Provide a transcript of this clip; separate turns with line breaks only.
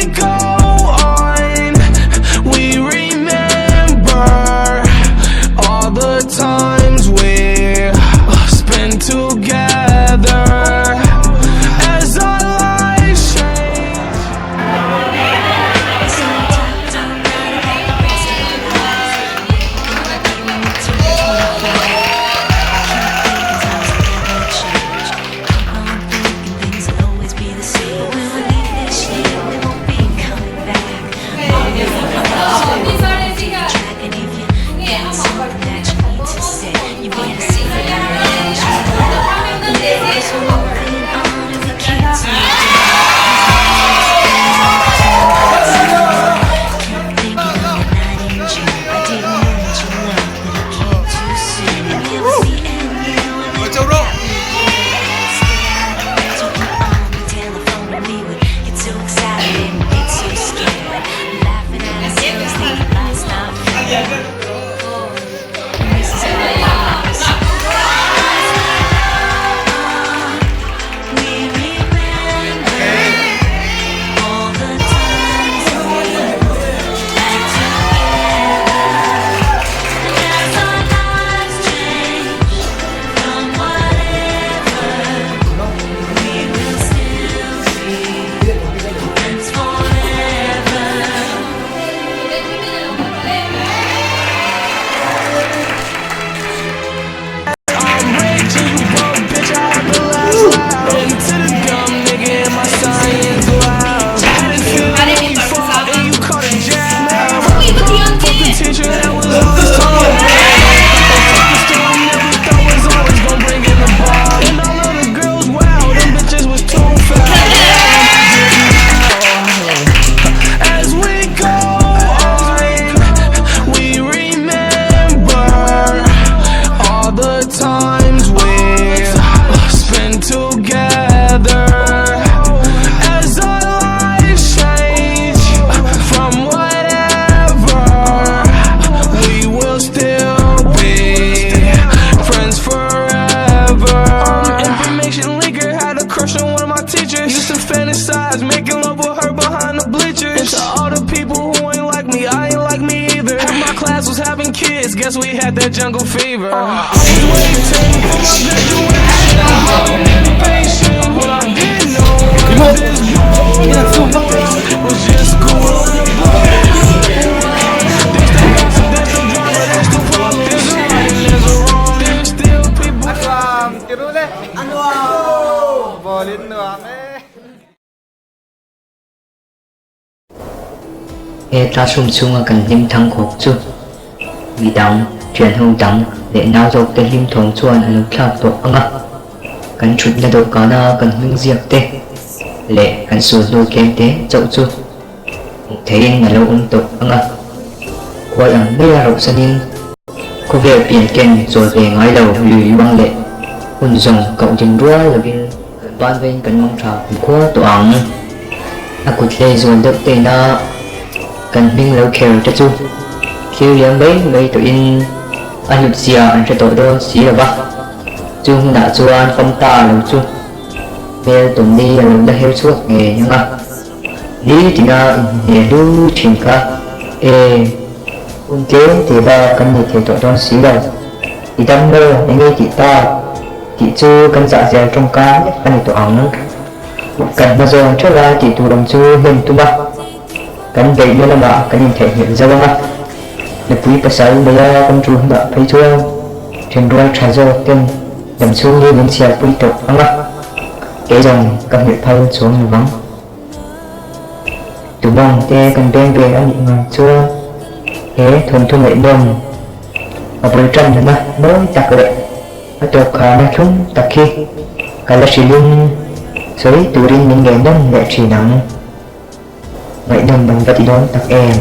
go on, we remember all the times we spent together as our lives change. Fantasize, making love with her behind the bleachers. And to all the people who ain't like me, I ain't like me either. Half my class was having kids, guess we had that jungle fever. I was waiting for my graduation, impatient. What I didn't know was this boy was just cool on the block. They still got some drama, they still pull up this right, and there's a wrong, there's still people.
Ta sum sung cần lim thăng khóc chu vì đắng chuyện hung đắng để nào dọc tên lim thong chuan anh khát tổ anga cần chút là đồ cá na cần hung diệt tê lệ cần sùn đôi kem té chậu chu thấy anh là lâu ung tục anga quay ăn bây giờ rộng sân có vẻ biển kèn rồi về ngói lầu lùi băng lệ hôn rồng cậu chân rua là bên ban bên cần mong trà qua tổ ắng cụt lê rồi được tên na cần mình lâu khéo cho chú kêu liếm mấy tụi in anh lụt xìa anh sẽ tội đô xí là bác chú đã chú anh phong ta lâu chú về tụi đi là lâu đã heo suốt nghề nhưng mà đi thì là nghề đu trình cả ôn chế thì ba cần được thiệt tội đô xí đầu thì đâm mơ để nghe chị ta chị chú cần dạ dè trong cá nhất anh tụi ổng cần bao giờ trước ra chị tụi đồng chú hình tụi bác kan vậy nữa là bạn kan nhìn thể hiện ra bằng được quý pasal bây giờ con chú đã thấy chưa trên đôi trái rồi tên làm xuống như đến xe quý tộc bằng cái dòng kan hiện thay xuống vắng tụi bằng te kan đem về anh những người chưa thế thuần thu lệ đồng ở bên trong là mới chặt rồi ở tộc khá là chúng tập khi cái là chỉ luôn sới tụi riêng những ngày đông lại chỉ nắng vậy đồng bằng vật đón tặc em